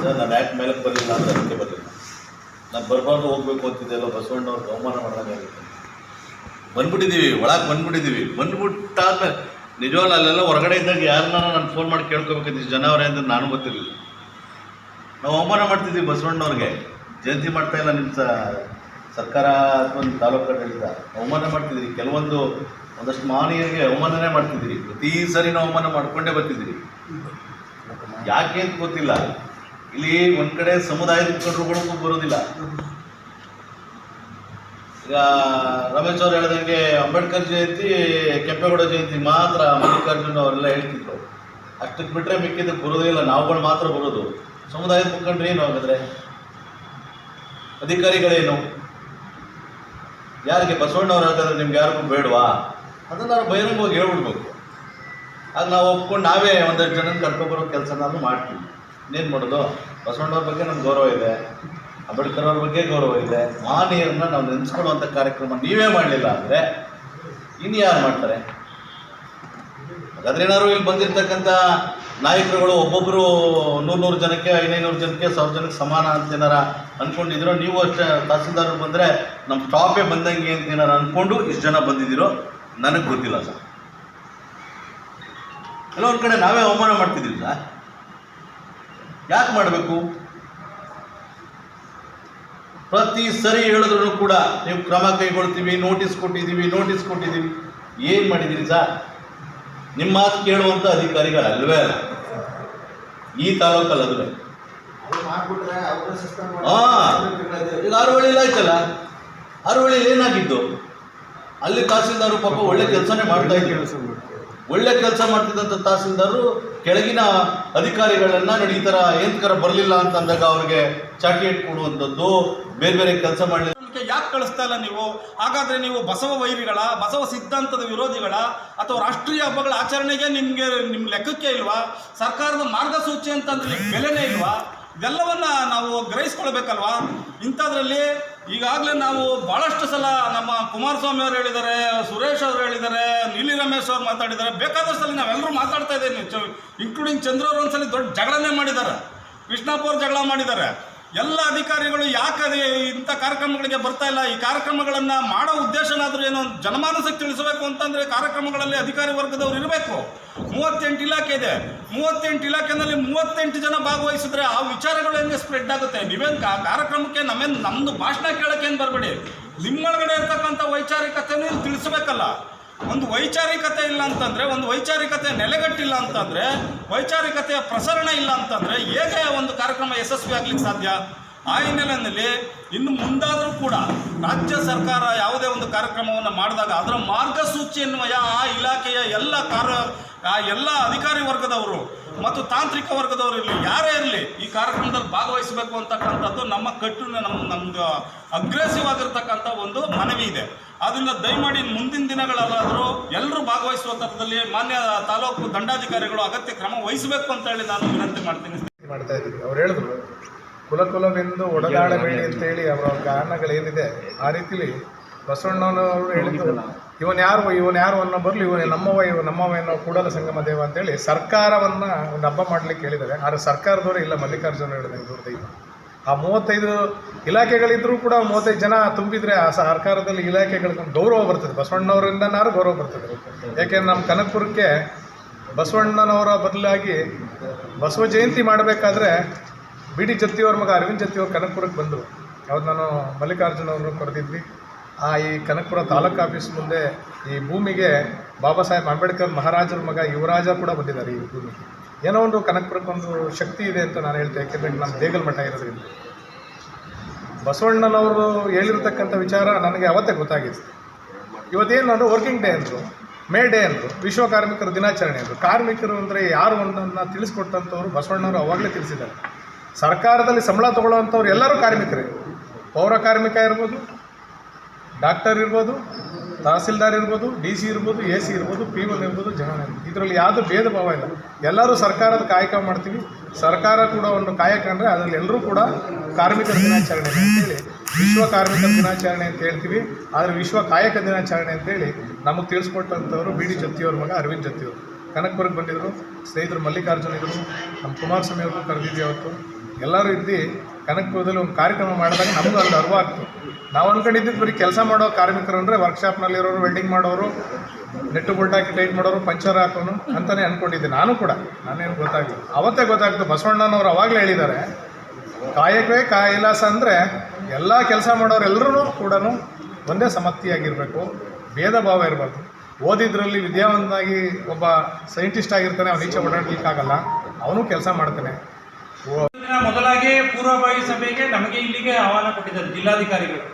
Sir ನಾನು ಯಾಕೆ ಮೇಲಕ್ಕೆ ಬರಲಿಲ್ಲ ಅಂದರೆ ಅದಕ್ಕೆ ಬರಲಿಲ್ಲ. ನಾನು ಬರಬಾರ್ದು ಹೋಗ್ಬೇಕು ಅಂತಿದ್ದೆಲ್ಲ ಬಸವಣ್ಣವ್ರಿಗೆ ಅವಮಾನ ಮಾಡಿದಾಗುತ್ತೆ. ಬಂದ್ಬಿಟ್ಟಿದ್ದೀವಿ, ಒಳಗೆ ಬಂದ್ಬಿಟ್ಟಿದ್ದೀವಿ. ಬಂದ್ಬಿಟ್ಟಾದ್ಮೇಲೆ ನಿಜವಾಗ್ಲೂ ಅಲ್ಲೆಲ್ಲ ಹೊರಗಡೆ ಇದ್ದಾಗ ಯಾರನ್ನ ನಾನು ಫೋನ್ ಮಾಡಿ ಕೇಳ್ಕೊಬೇಕಿದ್ದು ಜನ ಅವರೇ ಅಂತ ನಾನು ಗೊತ್ತಿರಲಿಲ್ಲ. ನಾವು ಅವಮಾನ ಮಾಡ್ತಿದ್ದೀವಿ ಬಸವಣ್ಣವ್ರಿಗೆ. ಜಯಂತಿ ಮಾಡ್ತಾಯಿಲ್ಲ ನಿಮ್ಮ ಸರ್ಕಾರ ಅಥವಾ ನಿಮ್ಮ ತಾಲೂಕು ಆಡಳಿತ ಅವಮಾನ ಮಾಡ್ತಿದ್ದೀರಿ. ಒಂದಷ್ಟು ಮಹನೀಯರಿಗೆ ಅವಮಾನನೇ ಮಾಡ್ತಿದ್ದೀರಿ. ಪ್ರತಿ ಸರಿ ನಾವು ಅವಮಾನ ಮಾಡ್ಕೊಂಡೇ ಬರ್ತಿದ್ದೀರಿ. ಯಾಕೆ ಅಂತ ಗೊತ್ತಿಲ್ಲ. ಇಲ್ಲಿ ಒಂದು ಕಡೆ ಸಮುದಾಯದ ಮುಖಂಡರುಗಳಿಗೂ ಬರೋದಿಲ್ಲ. ಈಗ ರಮೇಶ್ ಅವ್ರು ಹೇಳ್ದಂಗೆ ಅಂಬೇಡ್ಕರ್ ಜಯಂತಿ, ಕೆಂಪೇಗೌಡ ಜಯಂತಿ ಮಾತ್ರ ಮಲ್ಲಿಕಾರ್ಜುನ ಅವರೆಲ್ಲ ಹೇಳ್ತಿದ್ರು. ಅಷ್ಟಕ್ಕೆ ಬಿಟ್ಟರೆ ಮಿಕ್ಕಿದ್ದಕ್ಕೆ ಬರೋದೇ ಇಲ್ಲ. ನಾವುಗಳು ಮಾತ್ರ ಬರೋದು. ಸಮುದಾಯದ ಮುಖಂಡ್ರು ಏನು ಹಾಗಾದರೆ? ಅಧಿಕಾರಿಗಳೇನು? ಯಾರಿಗೆ ಬಸವಣ್ಣವ್ರು ಹಾಗಾದ್ರೆ ನಿಮ್ಗೆ ಯಾರಿಗೂ ಬೇಡವಾ? ಅದನ್ನು ನಾವು ಬಹಿರಂಗವಾಗಿ ಹೇಳ್ಬಿಡ್ಬೇಕು. ಆಗ ನಾವು ಒಪ್ಕೊಂಡು ನಾವೇ ಒಂದಷ್ಟು ಜನ ಕರ್ಕೊಬರೋ ಕೆಲಸ ನಾವು ಮಾಡ್ತೀವಿ. ಇನ್ನೇನು ಮಾಡೋದು? ಬಸವಣ್ಣವ್ರ ಬಗ್ಗೆ ನಮ್ಗೆ ಗೌರವ ಇದೆ, ಅಂಬೇಡ್ಕರ್ ಅವ್ರ ಬಗ್ಗೆ ಗೌರವ ಇದೆ. ಮಹನೀಯರನ್ನ ನಾವು ನೆನೆಸ್ಕೊಳ್ಳುವಂಥ ಕಾರ್ಯಕ್ರಮ ನೀವೇ ಮಾಡಲಿಲ್ಲ ಅಂದರೆ ಇನ್ನು ಯಾರು ಮಾಡ್ತಾರೆ? ಹಾಗಾದ್ರೆ ಏನಾದ್ರು ಇಲ್ಲಿ ಬಂದಿರತಕ್ಕಂಥ ನಾಯಕರುಗಳು ಒಬ್ಬೊಬ್ಬರು 100 ಜನಕ್ಕೆ 500 ಜನಕ್ಕೆ 1000 ಜನಕ್ಕೆ ಸಮಾನ ಅಂತ ಏನಾರ ಅಂದ್ಕೊಂಡಿದ್ದೀರೋ? ನೀವು ಅಷ್ಟೇ ತಹಸೀಲ್ದಾರರು ಬಂದರೆ ನಮ್ಮ ಸ್ಟಾಪೇ ಬಂದಂಗೆ ಅಂತ ಏನಾರು ಅಂದ್ಕೊಂಡು ಇಷ್ಟು ಜನ ಬಂದಿದ್ದೀರೋ ನನಗೆ ಗೊತ್ತಿಲ್ಲ ಸರ್. ಎಲ್ಲ ಒಂದು ಕಡೆ ನಾವೇ ಅವಮಾನ ಮಾಡ್ತಿದ್ದೀವಿ ಸರ್. ಯಾಕೆ ಮಾಡಬೇಕು? ಪ್ರತಿ ಸರಿ ಹೇಳಿದ್ರು ಕೂಡ ನೀವು ಕ್ರಮ ಕೈಗೊಳ್ತೀವಿ, ನೋಟಿಸ್ ಕೊಟ್ಟಿದ್ದೀವಿ. ಏನು ಮಾಡಿದ್ದೀರಿ ಸರ್? ನಿಮ್ಮ ಮಾತು ಕೇಳುವಂಥ ಅಧಿಕಾರಿಗಳಲ್ವೇ ಅಲ್ಲ ಈ ತಾಲೂಕಲ್ಲಿ. ಅದುವೇ ಈಗ ಅರವಳ್ಳಿಲಿ ಆಯ್ತಲ್ಲ. ಅರವಳ್ಳಿಲಿ ಏನಾಗಿದ್ದು? ಅಲ್ಲಿ ತಹಸೀಲ್ದಾರು ಪಾಪ ಒಳ್ಳೆ ಕೆಲಸನೇ ಮಾಡ್ತಾ ಇದ್ರು. ಒಳ್ಳೆ ಕೆಲಸ ಮಾಡ್ತಿದ್ದಂಥ ತಹಸೀಲ್ದಾರರು ಕೆಳಗಿನ ಅಧಿಕಾರಿಗಳನ್ನ ನಡೀತರ ಏನ್ಕರ ಬರಲಿಲ್ಲ ಅಂತಂದಾಗ ಅವ್ರಿಗೆ ಚಾಟಿಯೇಟ್ ಕೊಡುವಂಥದ್ದು, ಬೇರೆ ಬೇರೆ ಕೆಲಸ ಮಾಡಲಿಲ್ಲ. ಯಾಕೆ ಕಳಿಸ್ತಾ ಇಲ್ಲ ನೀವು? ಹಾಗಾದ್ರೆ ನೀವು ಬಸವ ವೈರಿಗಳ, ಬಸವ ಸಿದ್ಧಾಂತದ ವಿರೋಧಿಗಳ, ಅಥವಾ ರಾಷ್ಟ್ರೀಯ ಹಬ್ಬಗಳ ಆಚರಣೆಗೆ ನಿಮ್ಮ ಲೆಕ್ಕಕ್ಕೆ ಇಲ್ವಾ? ಸರ್ಕಾರದ ಮಾರ್ಗಸೂಚಿ ಅಂತಂದ್ರೆ ಬೆಲೆನೇ ಇಲ್ವಾ? ಇದೆಲ್ಲವನ್ನ ನಾವು ಗ್ರಹಿಸ್ಕೊಳ್ಬೇಕಲ್ವಾ? ಇಂಥದ್ರಲ್ಲಿ ಈಗಾಗಲೇ ನಾವು ಭಾಳಷ್ಟು ಸಲ ನಮ್ಮ ಕುಮಾರಸ್ವಾಮಿ ಅವರು ಹೇಳಿದ್ದಾರೆ, ಸುರೇಶ್ ಅವರು ಹೇಳಿದ್ದಾರೆ, ನೀಲಿ ರಮೇಶ್ ಅವರು ಮಾತಾಡಿದ್ದಾರೆ. ಬೇಕಾದಷ್ಟು ಸಲ ನಾವೆಲ್ಲರೂ ಮಾತಾಡ್ತಾ ಇದ್ದೇವೆ, ಇನ್ಕ್ಲೂಡಿಂಗ್ ಚಂದ್ರವ್ರು ಒಂದ್ಸಲಿ ದೊಡ್ಡ ಜಗಳನೇ ಮಾಡಿದ್ದಾರೆ, ಕೃಷ್ಣಪ್ಪ ಅವ್ರು ಜಗಳ ಮಾಡಿದ್ದಾರೆ. ಎಲ್ಲ ಅಧಿಕಾರಿಗಳು ಯಾಕೆ ಇಂಥ ಕಾರ್ಯಕ್ರಮಗಳಿಗೆ ಬರ್ತಾ ಇಲ್ಲ? ಈ ಕಾರ್ಯಕ್ರಮಗಳನ್ನು ಮಾಡೋ ಉದ್ದೇಶನಾದರೂ ಏನೋ ಜನಮಾನಸಕ್ಕೆ ತಿಳಿಸಬೇಕು ಅಂತಂದರೆ ಕಾರ್ಯಕ್ರಮಗಳಲ್ಲಿ ಅಧಿಕಾರಿ ವರ್ಗದವ್ರು ಇರಬೇಕು. 38 ಇಲಾಖೆ ಇದೆ. 38 ಇಲಾಖೆನಲ್ಲಿ 38 ಜನ ಭಾಗವಹಿಸಿದ್ರೆ ಆ ವಿಚಾರಗಳು ಹೆಂಗೆ ಸ್ಪ್ರೆಡ್ ಆಗುತ್ತೆ? ನೀವೇನು ಕಾರ್ಯಕ್ರಮಕ್ಕೆ ನಮ್ಮದು ಭಾಷಣ ಕೇಳೋಕ್ಕೇನು ಬರಬೇಡಿ. ನಿಮ್ಮೊಳಗಡೆ ಇರ್ತಕ್ಕಂಥ ವೈಚಾರಿಕತೆನೂ ತಿಳಿಸಬೇಕಲ್ಲ. ಒಂದು ವೈಚಾರಿಕತೆ ಇಲ್ಲ ಅಂತಂದರೆ, ಒಂದು ವೈಚಾರಿಕತೆ ನೆಲೆಗಟ್ಟಿಲ್ಲ ಅಂತಂದರೆ, ವೈಚಾರಿಕತೆಯ ಪ್ರಸರಣ ಇಲ್ಲ ಅಂತಂದರೆ ಹೇಗೆ ಒಂದು ಕಾರ್ಯಕ್ರಮ ಯಶಸ್ವಿ ಆಗಲಿಕ್ಕೆ ಸಾಧ್ಯ? ಆ ಹಿನ್ನೆಲೆಯಲ್ಲಿ ಇನ್ನು ಮುಂದಾದರೂ ಕೂಡ ರಾಜ್ಯ ಸರ್ಕಾರ ಯಾವುದೇ ಒಂದು ಕಾರ್ಯಕ್ರಮವನ್ನು ಮಾಡಿದಾಗ ಅದರ ಮಾರ್ಗಸೂಚಿ ಎನ್ನುವ ಆ ಇಲಾಖೆಯ ಎಲ್ಲ ಅಧಿಕಾರಿ ವರ್ಗದವರು ಮತ್ತು ತಾಂತ್ರಿಕ ವರ್ಗದವರು ಇರಲಿ, ಯಾರೇ ಇರಲಿ, ಈ ಕಾರ್ಯಕ್ರಮದಲ್ಲಿ ಭಾಗವಹಿಸಬೇಕು ಅಂತಕ್ಕಂಥದ್ದು ನಮ್ಮದು ಅಗ್ರೆಸಿವ್ ಆಗಿರ್ತಕ್ಕಂಥ ಒಂದು ಮನವಿ ಇದೆ. ಅದನ್ನು ದಯಮಾಡಿ ಮುಂದಿನ ದಿನಗಳಲ್ಲಾದರೂ ಎಲ್ಲರೂ ಭಾಗವಹಿಸುವ ಥರದಲ್ಲಿ ಮಾನ್ಯ ತಾಲೂಕು ದಂಡಾಧಿಕಾರಿಗಳು ಅಗತ್ಯ ಕ್ರಮ ವಹಿಸಬೇಕು ಅಂತ ಹೇಳಿ ನಾನು ವಿನಂತಿ ಮಾಡ್ತಾ ಇದ್ದೀವಿ. ಅವ್ರು ಹೇಳಿದ್ರು ಕುಲವೆಂದು ಒಡೆದಾಡಬೇಡಿ ಅಂತೇಳಿ ಅವರ ಕಾರಣಗಳೇನಿದೆ ಆ ರೀತಿಲಿ ಬಸವಣ್ಣನವರು ಹೇಳಿದ್ರು, ಇವನು ಯಾರು ಅನ್ನೋ ಬರಲಿ, ಇವನೇ ನಮ್ಮವ ಎನ್ನೋ ಕೂಡಲ ಸಂಗಮ ದೇವ ಅಂತೇಳಿ ಸರ್ಕಾರವನ್ನು ಒಂದು ಹಬ್ಬ ಮಾಡಲಿಕ್ಕೆ ಹೇಳಿದ್ದಾರೆ. ಆದರೆ ಸರ್ಕಾರದವರು ಇಲ್ಲ, ಮಲ್ಲಿಕಾರ್ಜುನ ಹೇಳಿದಂಗೆ ದೊಡ್ಡದೈದು. ಆ 35 ಇಲಾಖೆಗಳಿದ್ರೂ ಕೂಡ 35 ಜನ ತುಂಬಿದರೆ ಆ ಸರ್ಕಾರದಲ್ಲಿ ಇಲಾಖೆಗಳಿಗೆ ಗೌರವ ಬರ್ತದೆ. ಬಸವಣ್ಣವರಿಂದನಾರು ಗೌರವ ಬರ್ತದೆ. ಯಾಕೆಂದ್ರೆ ನಮ್ಮ ಕನಕಪುರಕ್ಕೆ ಬಸವಣ್ಣನವರ ಬದಲಾಗಿ ಬಸವ ಜಯಂತಿ ಮಾಡಬೇಕಾದ್ರೆ BD ಜತ್ತಿಯವ್ರ ಮಗ ಅರವಿಂದ್ ಜತ್ತಿಯವ್ರು ಕನಕಪುರಕ್ಕೆ ಬಂದರು. ಯಾವ್ದು ನಾನು ಮಲ್ಲಿಕಾರ್ಜುನ ಅವರು ಕರೆದಿದ್ವಿ. ಈ ಕನಕಪುರ ತಾಲೂಕು ಆಫೀಸ್ ಮುಂದೆ ಈ ಭೂಮಿಗೆ ಬಾಬಾ ಸಾಹೇಬ್ ಅಂಬೇಡ್ಕರ್ ಮಹಾರಾಜರ ಮಗ ಯುವರಾಜ ಕೂಡ ಬಂದಿದ್ದಾರೆ. ಈ ಭೂಮಿಗೆ ಏನೋ ಒಂದು ಕನಕಪುರಕ್ಕೊಂದು ಶಕ್ತಿ ಇದೆ ಅಂತ ನಾನು ಹೇಳ್ತೇನೆ. ಯಾಕೆಂದರೆ ನಮ್ಮ ದೇಗಲ್ ಮಠ ಇರೋದ್ರಿಂದ ಬಸವಣ್ಣನವರು ಹೇಳಿರ್ತಕ್ಕಂಥ ವಿಚಾರ ನನಗೆ ಅವತ್ತೇ ಗೊತ್ತಾಗಿತ್ತು. ಇವತ್ತೇನು ಅಂದರೆ ವರ್ಕಿಂಗ್ ಡೇ ಅಂದರು, ಮೇ ಡೇ ಅಂದರು, ವಿಶ್ವ ಕಾರ್ಮಿಕರ ದಿನಾಚರಣೆ ಅಂದರು. ಕಾರ್ಮಿಕರು ಅಂದರೆ ಯಾರು ಒಂದನ್ನು ತಿಳಿಸ್ಕೊಟ್ಟಂಥವ್ರು ಬಸವಣ್ಣವರು ಅವಾಗಲೇ ತಿಳಿಸಿದ್ದಾರೆ. ಸರ್ಕಾರದಲ್ಲಿ ಸಂಬಳ ತೊಗೊಳ್ಳೋವಂಥವ್ರು ಎಲ್ಲರೂ ಕಾರ್ಮಿಕರೇ. ಪೌರ ಕಾರ್ಮಿಕ ಇರ್ಬೋದು, ಡಾಕ್ಟರ್ ಇರ್ಬೋದು, ತಹಸೀಲ್ದಾರ್ ಇರ್ಬೋದು, DC ಇರ್ಬೋದು, AC ಇರ್ಬೋದು, P1 ಇರ್ಬೋದು, ಜನ ಇರ್ಬೋದು. ಇದರಲ್ಲಿ ಯಾವುದೂ ಭೇದ ಭಾವ ಇಲ್ಲ. ಎಲ್ಲರೂ ಸರ್ಕಾರದ ಕಾಯಕ ಮಾಡ್ತೀವಿ. ಸರ್ಕಾರ ಕೂಡ ಒಂದು ಕಾಯಕ ಅಂದರೆ ಅದರಲ್ಲಿ ಎಲ್ಲರೂ ಕೂಡ ಕಾರ್ಮಿಕರ ದಿನಾಚರಣೆ ಅಂತೇಳಿ ವಿಶ್ವ ಕಾರ್ಮಿಕರ ದಿನಾಚರಣೆ ಅಂತ ಹೇಳ್ತೀವಿ. ಆದರೆ ವಿಶ್ವ ಕಾಯಕ ದಿನಾಚರಣೆ ಅಂತೇಳಿ ನಮಗೆ ತಿಳಿಸ್ಕೊಟ್ಟಂಥವ್ರು BD ಜತ್ತಿಯವ್ರ ಮಗ ಅರವಿಂದ್ ಜತ್ತಿಯವರು. ಕನಕಪುರಕ್ಕೆ ಬಂದಿದ್ದರು, ಸ್ನೇಹಿತರು ಮಲ್ಲಿಕಾರ್ಜುನ್ ಇದ್ದರು, ನಮ್ಮ ಕುಮಾರಸ್ವಾಮಿ ಅವ್ರಿಗೂ ಕರೆದಿದ್ವಿ ಅವತ್ತು. ಎಲ್ಲರೂ ಇದ್ದು ಕನಕಪುರದಲ್ಲಿ ಒಂದು ಕಾರ್ಯಕ್ರಮ ಮಾಡಿದಾಗ ನಮಗೂ ಅಲ್ಲಿ ಅರಿವಾಗ್ತು. ನಾವು ಅಂದ್ಕೊಂಡಿದ್ದು ಬರೀ ಕೆಲಸ ಮಾಡೋ ಕಾರ್ಮಿಕರು ಅಂದರೆ ವರ್ಕ್ಶಾಪ್ನಲ್ಲಿರೋರು, ವೆಲ್ಡಿಂಗ್ ಮಾಡೋರು, ನೆಟ್ಟು ಬೋಲ್ಟ್ ಹಾಕಿ ಟೈಟ್ ಮಾಡೋರು, ಪಂಚರ್ ಹಾಕೋನು ಅಂತಲೇ ಅಂದ್ಕೊಂಡಿದ್ದೆ ನಾನು ಕೂಡ. ನಾನೇನು ಗೊತ್ತಾಗಲಿಲ್ಲ, ಅವತ್ತೇ ಗೊತ್ತಾಗ್ತು. ಬಸವಣ್ಣನವರು ಅವಾಗಲೇ ಹೇಳಿದ್ದಾರೆ, ಕಾಯಕವೇ ಕೈಲಾಸ ಅಂದರೆ ಎಲ್ಲ ಕೆಲಸ ಮಾಡೋರೆಲ್ಲರೂ ಕೂಡ ಒಂದೇ ಸಮರ್ಥಿಯಾಗಿರಬೇಕು, ಭೇದ ಭಾವ ಇರಬಾರ್ದು. ಓದಿದ್ರಲ್ಲಿ ವಿದ್ಯಾವಂತನಾಗಿ ಒಬ್ಬ ಸೈಂಟಿಸ್ಟ್ ಆಗಿರ್ತಾನೆ, ಅವ್ನು ಈಚೆ ಓಡಾಡಲಿಕ್ಕಾಗಲ್ಲ, ಅವನು ಕೆಲಸ ಮಾಡ್ತಾನೆ. ಮೊದಲಾಗಿ ಪೂರ್ವಭಾವಿ ಸಭೆಗೆ ನಮಗೆ ಇಲ್ಲಿಗೆ ಆಹ್ವಾನ ಕೊಟ್ಟಿದ್ದಾರೆ ಜಿಲ್ಲಾಧಿಕಾರಿಗಳು.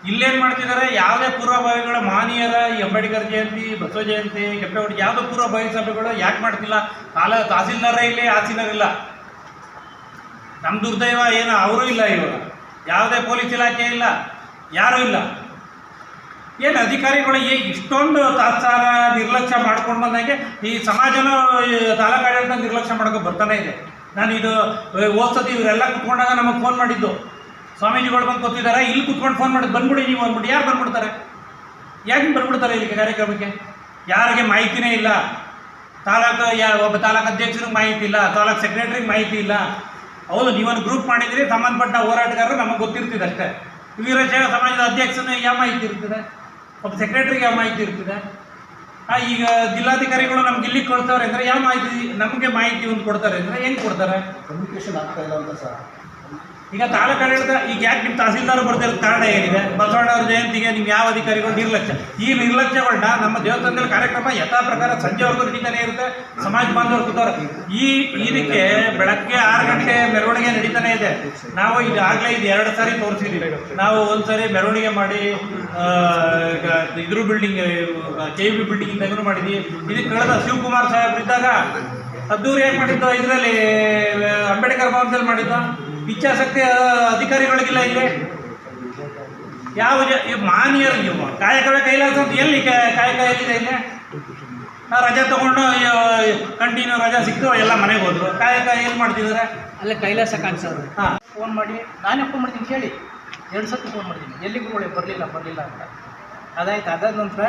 ಇಲ್ಲೇನು ಮಾಡ್ತಿದ್ದಾರೆ, ಯಾವುದೇ ಪೂರ್ವಭಾವಿಗಳ ಮಹನೀಯರ ಈ ಅಂಬೇಡ್ಕರ್ ಜಯಂತಿ, ಬಸವ ಜಯಂತಿ, ಕೆಂಪೇಗೌಡ ಯಾವುದೋ ಪೂರ್ವಭಾವಿ ಸಭೆಗಳು ಯಾಕೆ ಮಾಡ್ತಿಲ್ಲ? ತಹಸೀಲ್ದಾರೇ ಇಲ್ಲಿ, ಆಸೀನರ್ ಇಲ್ಲ. ನಮ್ಮ ದುರ್ದೈವ ಏನು, ಅವರೂ ಇಲ್ಲ, ಇವಾಗ ಯಾವುದೇ ಪೊಲೀಸ್ ಇಲಾಖೆ ಇಲ್ಲ, ಯಾರೂ ಇಲ್ಲ. ಏನು ಅಧಿಕಾರಿಗಳು ಇಷ್ಟೊಂದು ತಾತ್ಸಾರ ನಿರ್ಲಕ್ಷ್ಯ ಮಾಡ್ಕೊಂಡು ಬಂದಾಗೆ ಈ ಸಮಾಜನೂ ತಾಲೂಕಾಡಳಿತ ನಿರ್ಲಕ್ಷ್ಯ ಮಾಡ್ಕೊಂಡು ಬರ್ತಾನೆ ಇದೆ. ನಾನು ಇದು ಓದ್ಸತಿ ಇವರೆಲ್ಲ ಕುತ್ಕೊಂಡಾಗ ನಮಗೆ ಫೋನ್ ಮಾಡಿದ್ದು, ಸ್ವಾಮೀಜಿಗಳು ಬಂದು ಕೂತಿದ್ದಾರೆ, ಇಲ್ಲಿ ಕುತ್ಕೊಂಡು ಫೋನ್ ಮಾಡಿದ್ದು, ಬಂದ್ಬಿಡಿ ನೀವು ಅಂದ್ಬಿಟ್ಟು. ಯಾರು ಬಂದ್ಬಿಡ್ತಾರೆ? ಯಾಕೆ ಬಂದ್ಬಿಡ್ತಾರೆ ಇಲ್ಲಿಗೆ ಕಾರ್ಯಕ್ರಮಕ್ಕೆ? ಯಾರಿಗೆ ಮಾಹಿತಿನೇ ಇಲ್ಲ. ಒಬ್ಬ ತಾಲೂಕು ಅಧ್ಯಕ್ಷರಿಗೆ ಮಾಹಿತಿ ಇಲ್ಲ, ತಾಲೂಕು ಸೆಕ್ರೆಟ್ರಿಗೆ ಮಾಹಿತಿ ಇಲ್ಲ. ಹೌದು, ನೀವೊಂದು ಗ್ರೂಪ್ ಮಾಡಿದ್ರಿ, ಸಂಬಂಧಪಟ್ಟ ಹೋರಾಟಗಾರರು ನಮಗೆ ಗೊತ್ತಿರ್ತಿದೆ ಅಷ್ಟೇ. ವೀರಶೈವ ಸಮಾಜದ ಅಧ್ಯಕ್ಷನ ಯಾವ ಮಾಹಿತಿ ಇರ್ತದೆ? ಒಬ್ಬ ಸೆಕ್ರೆಟ್ರಿಗೆ ಯಾವ ಮಾಹಿತಿ ಇರ್ತದೆ? ಈಗ ಜಿಲ್ಲಾಧಿಕಾರಿಗಳು ನಮ್ಗೆ ಇಲ್ಲಿಗೆ ಕೊಡ್ತಾರೆ ಅಂದರೆ ಯಾವ ಮಾಹಿತಿ, ನಮಗೆ ಮಾಹಿತಿ ಒಂದು ಕೊಡ್ತಾರೆ ಅಂದರೆ ಹೆಂಗೆ ಕೊಡ್ತಾರೆ? ಕಮ್ಯುನಿಕೇಷನ್ ಆಗ್ತಾ ಇಲ್ಲ ಅಂತ ಸರ್. ಈಗ ತಾಲೂಕಾಡಳಿತ ಈಗ ಯಾಕೆ ನಿಮ್ಮ ತಹಸೀಲ್ದಾರ್ ಬರ್ತಿರೋದು ಕಾರಣ ಏನಿದೆ? ಬಸವಣ್ಣವ್ರ ಜಯಂತಿಗೆ ನಿಮ್ಮ ಯಾವ ಅಧಿಕಾರಿಗಳು ನಿರ್ಲಕ್ಷ್ಯ? ಈ ನಿರ್ಲಕ್ಷ್ಯಗಳನ್ನ ನಮ್ಮ ದೇವಸ್ಥಾನದಲ್ಲಿ ಕಾರ್ಯಕ್ರಮ ಯಥಾ ಪ್ರಕಾರ ಸಂಜೆವರೆಗೂ ನಡೀತಾನೆ ಇರುತ್ತೆ. ಸಮಾಜ ಬಾಂಧವರು ಕೂತಾರೆ. ಇದಕ್ಕೆ ಬೆಳಗ್ಗೆ 6 ಗಂಟೆ ಮೆರವಣಿಗೆ ನಡೀತಾನೆ ಇದೆ. ನಾವು ಈಗಾಗಲೇ ಇದು 2 ಸಾರಿ ತೋರಿಸಿದ್ದೀವಿ. ನಾವು ಒಂದು ಸಾರಿ ಮೆರವಣಿಗೆ ಮಾಡಿ ಇದ್ರ ಬಿಲ್ಡಿಂಗ್ KUB ಬಿಲ್ಡಿಂಗ್ ಮಾಡಿದ್ವಿ. ಇದಕ್ಕೆ ಕಳೆದ ಶಿವಕುಮಾರ್ ಸಾಹೇಬ್ರಿದ್ದಾಗ ಅದ್ದೂರಿಯಾಗಿ ಮಾಡಿದ್ದು, ಇದರಲ್ಲಿ ಅಂಬೇಡ್ಕರ್ ಭವನದಲ್ಲಿ ಮಾಡಿದ್ದು. ಇಚ್ಛಾಶಕ್ತಿ ಅಧಿಕಾರಿಗಳಿಗಿಲ್ಲ ಇಲ್ಲಿ. ಯಾವ ಮಾನ್ಯರು ಕಾಯಕವೇ ಕೈಲಾಸ ಅಂತ ಎಲ್ಲಿ ಕಾಯಕ ಎಲ್ಲಿದೆ ಇಲ್ಲಿ? ನಾವು ರಜೆ ತೊಗೊಂಡು ಕಂಟಿನ್ಯೂ ರಜೆ ಸಿಕ್ತು, ಎಲ್ಲ ಮನೆಗೆ ಹೋದ್ರು. ಕಾಯಕ ಏನು ಮಾಡ್ತಿದ್ದಾರೆ? ಅಲ್ಲೇ ಕೈಲಾಸ ಕಾಣಿಸೋದು. ಹಾಂ, ಫೋನ್ ಮಾಡಿ ನಾನೇ ಫೋನ್ ಮಾಡ್ತೀನಿ ಕೇಳಿ, 2 ಸತಿ ಫೋನ್ ಮಾಡ್ತೀನಿ, ಎಲ್ಲಿಗೂ ಬರಲಿಲ್ಲ ಅಂತ. ಅದಾಯ್ತು. ಅದಾದ ನಂತರ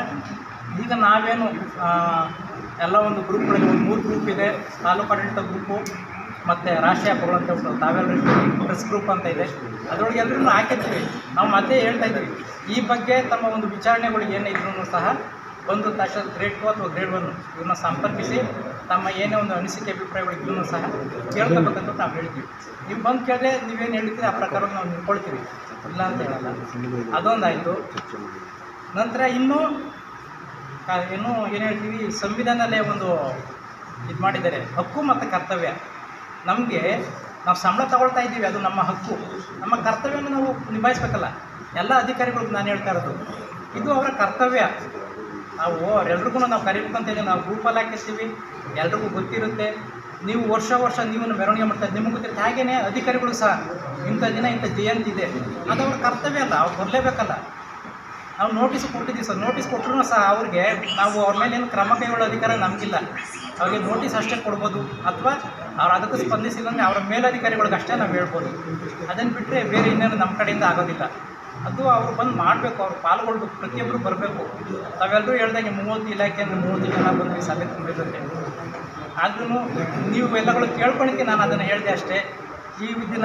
ಈಗ ನಾವೇನು ಎಲ್ಲ ಒಂದು ಗ್ರೂಪ್ಗಳಲ್ಲಿ ಒಂದು 3 ಗ್ರೂಪ್ ಇದೆ. ತಾಲೂಕು ಆಡಳಿತ ಗ್ರೂಪು ಮತ್ತು ರಾಷ್ಟ್ರೀಯ ಹಬ್ಬಗಳು ಅಂತ ಹೇಳ್ತಾರೆ, ತಾವೆಲ್ಲರೂ ಪ್ರೆಸ್ ಗ್ರೂಪ್ ಅಂತ ಇದೆ. ಅದರೊಳಗೆ ಎಲ್ಲರೂ ಹಾಕಿರ್ತೀವಿ. ನಾವು ಮತ್ತೆ ಹೇಳ್ತಾ ಇದ್ದೀವಿ, ಈ ಬಗ್ಗೆ ತಮ್ಮ ಒಂದು ವಿಚಾರಣೆಗಳು ಏನಿದ್ರು ಸಹ ಒಂದು ಗ್ರೇಡ್ 2 ಅಥವಾ ಗ್ರೇಡ್ 1 ಇವ್ರನ್ನ ಸಂಪರ್ಕಿಸಿ ತಮ್ಮ ಏನೇ ಒಂದು ಅನಿಸಿಕೆ ಅಭಿಪ್ರಾಯಗಳಿಗೂ ಸಹ ಕೇಳ್ಕೋಬೇಕಂತ ನಾವು ಹೇಳ್ತೀವಿ. ನೀವು ಬಂದು ಕೇಳಿದ್ರೆ ನೀವೇನು ಹೇಳ್ತೀವಿ ಆ ಪ್ರಕಾರ ನಾವು ನಿಂತ್ಕೊಳ್ತೀವಿ, ಇಲ್ಲ ಅಂತ ಹೇಳಲ್ಲ. ಅದೊಂದಾಯಿತು. ನಂತರ ಇನ್ನೂ ಏನು ಹೇಳ್ತೀವಿ, ಸಂವಿಧಾನದಲ್ಲೇ ಒಂದು ಇದು ಮಾಡಿದ್ದಾರೆ, ಹಕ್ಕು ಮತ್ತು ಕರ್ತವ್ಯ. ನಮಗೆ ನಾವು ಸಂಬಳ ತಗೊಳ್ತಾ ಇದ್ದೀವಿ, ಅದು ನಮ್ಮ ಹಕ್ಕು. ನಮ್ಮ ಕರ್ತವ್ಯನ ನಾವು ನಿಭಾಯಿಸ್ಬೇಕಲ್ಲ. ಎಲ್ಲ ಅಧಿಕಾರಿಗಳಿಗೂ ನಾನು ಹೇಳ್ತಾ ಇರೋದು, ಇದು ಅವರ ಕರ್ತವ್ಯ. ನಾವು ಎಲ್ರಿಗೂ ನಾವು ಕರಿಬೇಕಂತೇಳಿ ನಾವು ಗ್ರೂಪಲ್ಲಿ ಹಾಕಿರ್ತೀವಿ, ಎಲ್ರಿಗೂ ಗೊತ್ತಿರುತ್ತೆ. ನೀವು ವರ್ಷ ನೀವು ಮೆರವಣಿಗೆ ಮಾಡ್ತಾ ನಿಮಗೆ ಗೊತ್ತಿರುತ್ತೆ. ಹಾಗೆಯೇ ಅಧಿಕಾರಿಗಳು ಸಹ ಇಂಥ ದಿನ ಇಂಥ ಜಯಂತಿ ಇದೆ, ಅದು ಅವ್ರ ಕರ್ತವ್ಯ ಅಲ್ಲ, ಅವ್ರು ಬರಲೇಬೇಕಲ್ಲ. ನಾವು ನೋಟಿಸ್ ಕೊಟ್ಟಿದ್ದೀವಿ ಸರ್. ನೋಟಿಸ್ ಕೊಟ್ಟರು ಸಹ ಅವ್ರಿಗೆ ನಾವು ಅವ್ರ ಮೇಲೆ ಏನು ಕ್ರಮ ಕೈಗೊಳ್ಳೋ ಅಧಿಕಾರ ನಮಗಿಲ್ಲ. ಅವ್ರಿಗೆ ನೋಟಿಸ್ ಅಷ್ಟೇ ಕೊಡ್ಬೋದು, ಅಥವಾ ಅವ್ರು ಅದಕ್ಕೆ ಸ್ಪಂದಿಸಿಲ್ಲ ಅಂದರೆ ಅವರ ಮೇಲಧಿಕಾರಿಗಳಿಗೆ ಅಷ್ಟೇ ನಾವು ಹೇಳ್ಬೋದು. ಅದನ್ನು ಬಿಟ್ಟರೆ ಬೇರೆ ಇನ್ನೇನು ನಮ್ಮ ಕಡೆಯಿಂದ ಆಗೋದಿಲ್ಲ. ಅದು ಅವ್ರು ಬಂದು ಮಾಡಬೇಕು, ಅವ್ರು ಪಾಲ್ಗೊಳ್ಬೇಕು, ಪ್ರತಿಯೊಬ್ಬರು ಬರಬೇಕು. ತಾವೆಲ್ಲರೂ ಹೇಳ್ದಾಗೆ 30 ಇಲಾಖೆಯಿಂದ 30 ಜನ ಬಂದ್ವಿ ಸಭೆ ತುಂಬಿದಂತೆ. ಆದ್ರೂ ನೀವು ಎಲ್ಲಗಳು ಕೇಳ್ಕೊಳ್ಳಿಕ್ಕೆ ನಾನು ಅದನ್ನು ಹೇಳಿದೆ ಅಷ್ಟೇ. ಈ ದಿನ